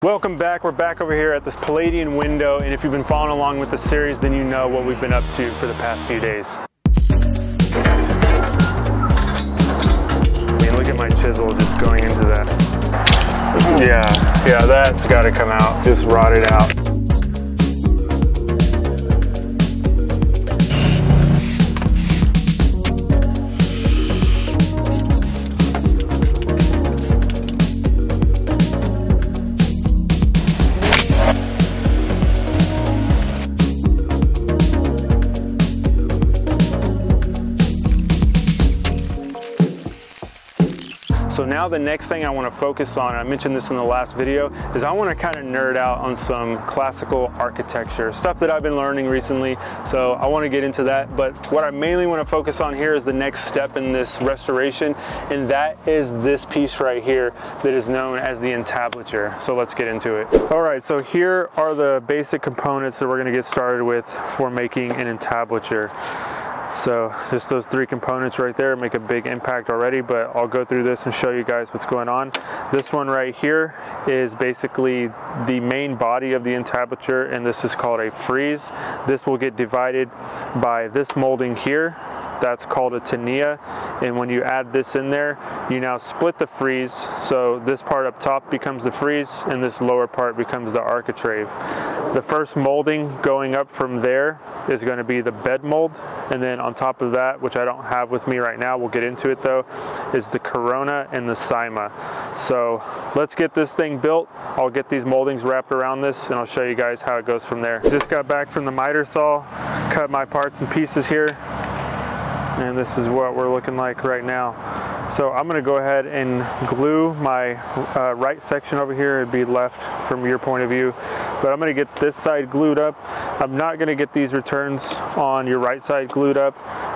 Welcome back. We're back over here at this Palladian window, and if you've been following along with the series, then you know what we've been up to for the past few days. I mean, look at my chisel just going into that. Yeah, that's got to come out. Just rotted out. So now the next thing I want to focus on, I mentioned this in the last video, is I want to kind of nerd out on some classical architecture, stuff that I've been learning recently. So I want to get into that, but what I mainly want to focus on here is the next step in this restoration, and that is this piece right here that is known as the entablature. So let's get into it. All right, so here are the basic components that we're going to get started with for making an entablature. So just those three components right there make a big impact already, but I'll go through this and show you guys what's going on. This one right here is basically the main body of the entablature, and this is called a frieze. This will get divided by this molding here. That's called a tinea, and when you add this in there, you now split the frieze. So this part up top becomes the frieze, and this lower part becomes the architrave. The first molding going up from there is going to be the bed mold, and then on top of that, which I don't have with me right now, we'll get into it though, is the corona and the cyma. So let's get this thing built. I'll get these moldings wrapped around this, and I'll show you guys how it goes from there. Just got back from the miter saw, cut my parts and pieces here, and this is what we're looking like right now. So I'm going to go ahead and glue my right section over here. It'd be left from your point of view, but I'm going to get this side glued up. I'm not going to get these returns on your right side glued up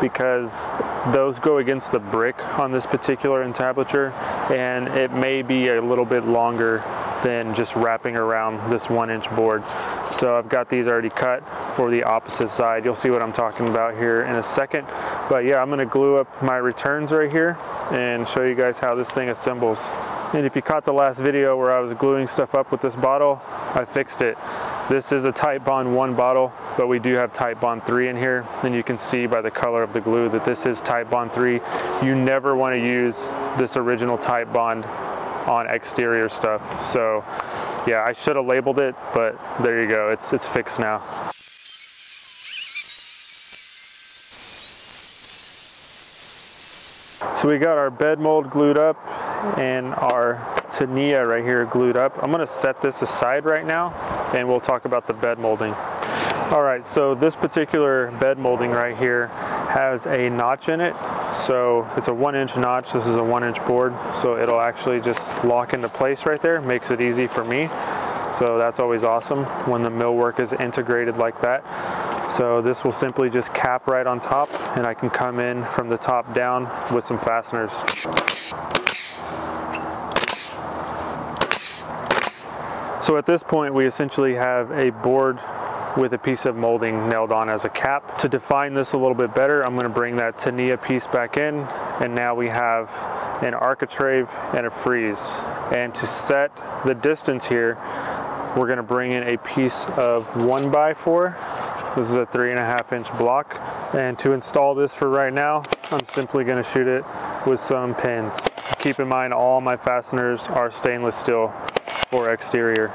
because those go against the brick on this particular entablature, and it may be a little bit longer than just wrapping around this 1-inch board. So I've got these already cut for the opposite side. You'll see what I'm talking about here in a second. But yeah, I'm going to glue up my returns right here and show you guys how this thing assembles. And if you caught the last video where I was gluing stuff up with this bottle, I fixed it. This is a Titebond 1 bottle, but we do have Titebond 3 in here, and you can see by the color of the glue that this is Titebond 3. You never want to use this original Titebond on exterior stuff. So yeah, I should have labeled it, but there you go, it's fixed now. So we got our bed mold glued up and our tinea right here glued up. I'm going to set this aside right now, and we'll talk about the bed molding. All right, so this particular bed molding right here has a notch in it. So it's a 1-inch notch. This is a 1-inch board, so it'll actually just lock into place right there. Makes it easy for me. So that's always awesome when the millwork is integrated like that. So this will simply just cap right on top, and I can come in from the top down with some fasteners. So at this point, we essentially have a board with a piece of molding nailed on as a cap. To define this a little bit better, I'm going to bring that tinea piece back in, and now we have an architrave and a frieze. And to set the distance here, we're going to bring in a piece of 1x4. This is a 3.5-inch block. And to install this for right now, I'm simply going to shoot it with some pins. Keep in mind, all my fasteners are stainless steel for exterior.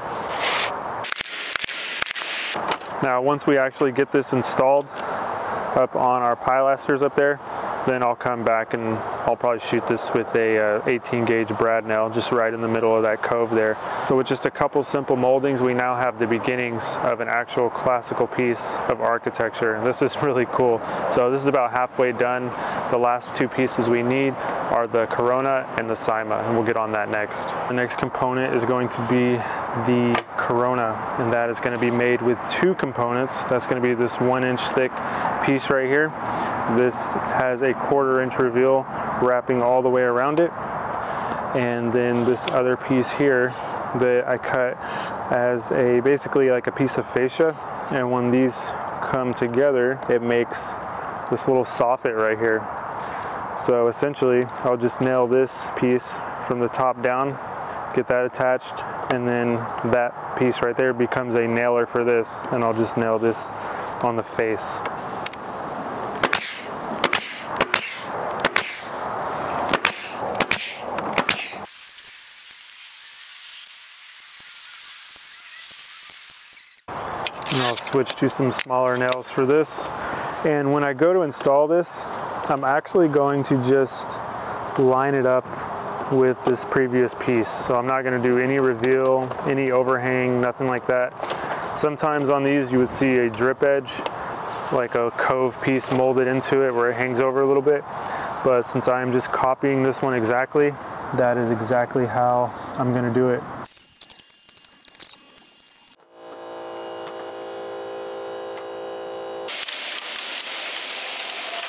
Now, once we actually get this installed up on our pilasters up there, then I'll come back and I'll probably shoot this with a 18 gauge brad nail just right in the middle of that cove there. So with just a couple simple moldings, we now have the beginnings of an actual classical piece of architecture. And this is really cool. So this is about halfway done. The last two pieces we need are the corona and the cyma, and we'll get on that next. The next component is going to be the corona, and that is going to be made with two components. That's going to be this 1-inch thick piece right here. This has a 1/4-inch reveal wrapping all the way around it, and then this other piece here that I cut as basically like a piece of fascia, and when these come together, it makes this little soffit right here. So essentially, I'll just nail this piece from the top down get that attached, and then that piece right there becomes a nailer for this, and I'll just nail this on the face. And I'll switch to some smaller nails for this. And when I go to install this, I'm actually going to just line it up with this previous piece. So I'm not going to do any reveal, any overhang, nothing like that. Sometimes on these you would see a drip edge, like a cove piece molded into it where it hangs over a little bit. But since I'm just copying this one exactly, that is exactly how I'm going to do it.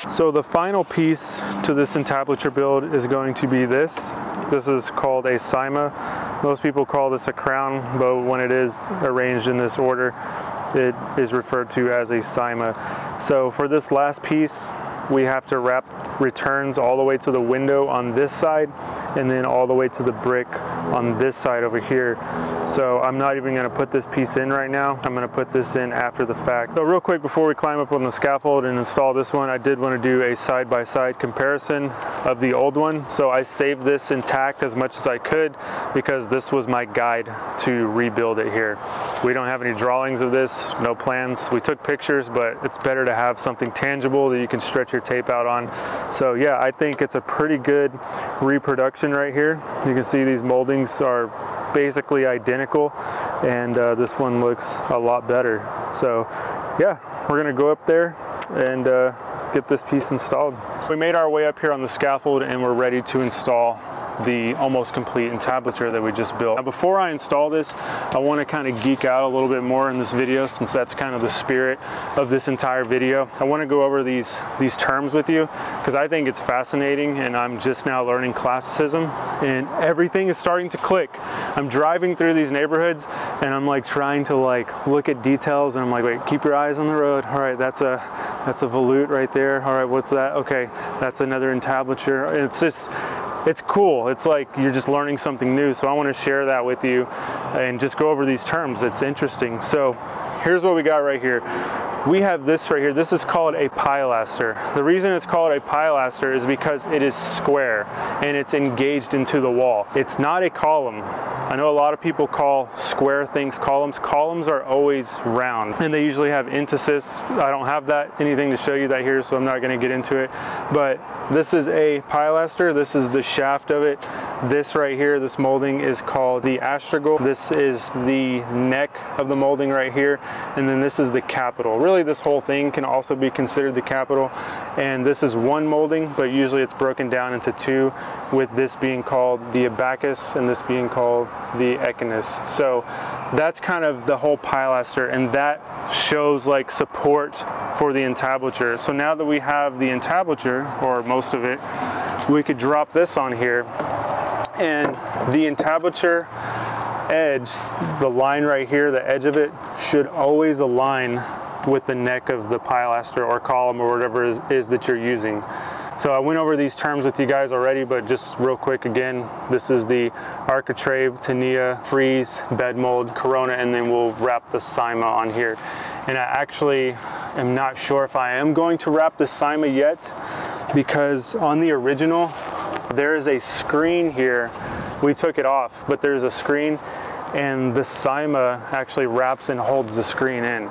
So the final piece to this entablature build is going to be this. This is called a cyma. Most people call this a crown, but when it is arranged in this order, it is referred to as a cyma. So for this last piece, we have to wrap returns all the way to the window on this side, and then all the way to the brick on this side over here. So I'm not even going to put this piece in right now. I'm going to put this in after the fact. So real quick, before we climb up on the scaffold and install this one, I did want to do a side-by-side comparison of the old one. So I saved this intact as much as I could because this was my guide to rebuild it here. We don't have any drawings of this, no plans. We took pictures, but it's better to have something tangible that you can stretch your tape out on. So yeah, I think it's a pretty good reproduction right here. You can see these moldings are basically identical, and this one looks a lot better. So yeah, we're gonna go up there and get this piece installed. We made our way up here on the scaffold and we're ready to install the almost complete entablature that we just built. Now, before I install this, I want to kind of geek out a little bit more in this video, since that's kind of the spirit of this entire video. I want to go over these terms with you because I think it's fascinating, and I'm just now learning classicism and everything is starting to click. I'm driving through these neighborhoods and I'm like trying to like look at details, and I'm like, wait, keep your eyes on the road. All right, that's a volute right there. All right, what's that? Okay, that's another entablature. It's cool. It's like you're just learning something new. So I want to share that with you and just go over these terms. It's interesting. So here's what we got right here. We have this right here. This is called a pilaster. The reason it's called a pilaster is because it is square and it's engaged into the wall. It's not a column. I know a lot of people call square things columns. Columns are always round, and they usually have entasis. I don't have anything to show you that here, so I'm not going to get into it. But this is a pilaster. This is the shaft of it. This right here, this molding is called the astragal. This is the neck of the molding right here, and then this is the capital. Really, this whole thing can also be considered the capital, and this is one molding, but usually it's broken down into two, with this being called the abacus and this being called the echinus. So that's kind of the whole pilaster, and that shows like support for the entablature. So now that we have the entablature, or most of it, we could drop this on here, and the entablature edge, the line right here, the edge of it should always align with the neck of the pilaster or column or whatever it is that you're using. So I went over these terms with you guys already, but just real quick again, this is the Architrave, Tania, Frieze, bed mold, Corona, and then we'll wrap the cyma on here. And I actually am not sure if I am going to wrap the cyma yet, because on the original, there is a screen here. We took it off, but there's a screen, and the cyma actually wraps and holds the screen in.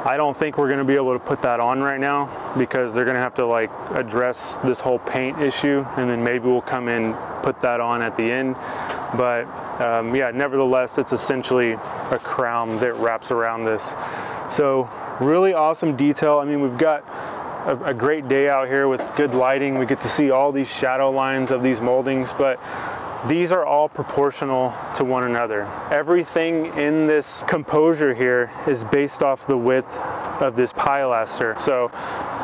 I don't think we're going to be able to put that on right now, because they're going to have to like address this whole paint issue, and then maybe we'll come in, put that on at the end. But yeah, nevertheless, it's essentially a crown that wraps around this. So really awesome detail. I mean, we've got a great day out here with good lighting. We get to see all these shadow lines of these moldings, but these are all proportional to one another. Everything in this composure here is based off the width of this pilaster. So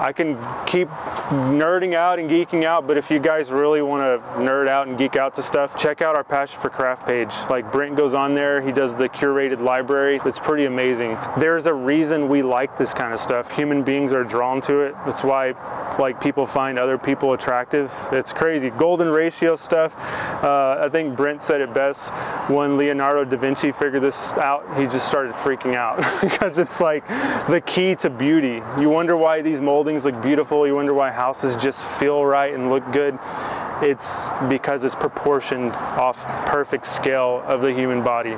I can keep nerding out and geeking out, but if you guys really want to nerd out and geek out to stuff, check out our Passion for Craft page. Like Brent goes on there, he does the curated library. It's pretty amazing. There's a reason we like this kind of stuff. Human beings are drawn to it. That's why like people find other people attractive. It's crazy. Golden ratio stuff. I think Brent said it best when Leonardo da Vinci figured this out. He just started freaking out because it's like the key to beauty. You wonder why these moldings look beautiful. You wonder why houses just feel right and look good. It's because it's proportioned off perfect scale of the human body.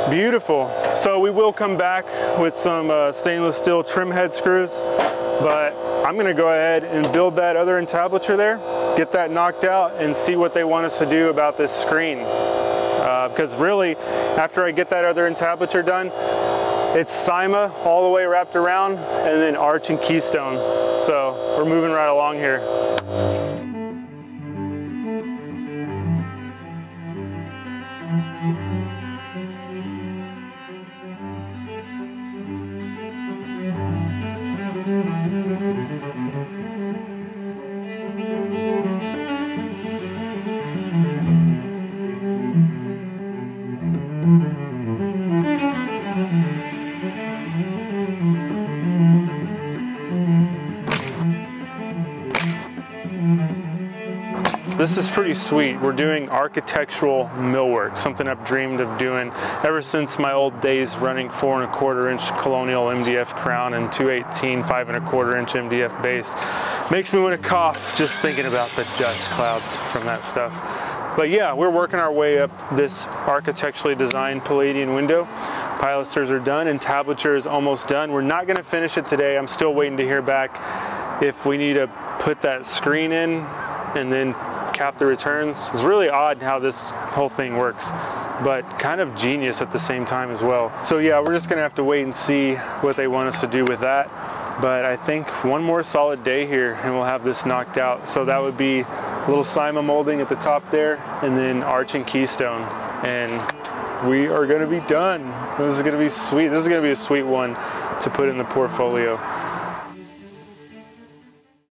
Beautiful. So we will come back with some stainless steel trim head screws, but I'm going to go ahead and build that other entablature there, get that knocked out, and see what they want us to do about this screen. Because really, after I get that other entablature done, it's Cyma all the way wrapped around, and then arch and keystone. So we're moving right along here. This is pretty sweet. We're doing architectural millwork, something I've dreamed of doing ever since my old days running 4 1/4 inch Colonial MDF crown and 218 5 1/4 inch MDF base. Makes me want to cough just thinking about the dust clouds from that stuff. But yeah, we're working our way up this architecturally designed Palladian window. Pilasters are done, entablature is almost done. We're not going to finish it today. I'm still waiting to hear back if we need to put that screen in and then cap the returns. It's really odd how this whole thing works, but kind of genius at the same time as well. So yeah, we're just gonna have to wait and see what they want us to do with that. But I think one more solid day here and we'll have this knocked out. So that would be a little Cyma molding at the top there, and then arch and keystone, and we are gonna be done. This is gonna be sweet. This is gonna be a sweet one to put in the portfolio.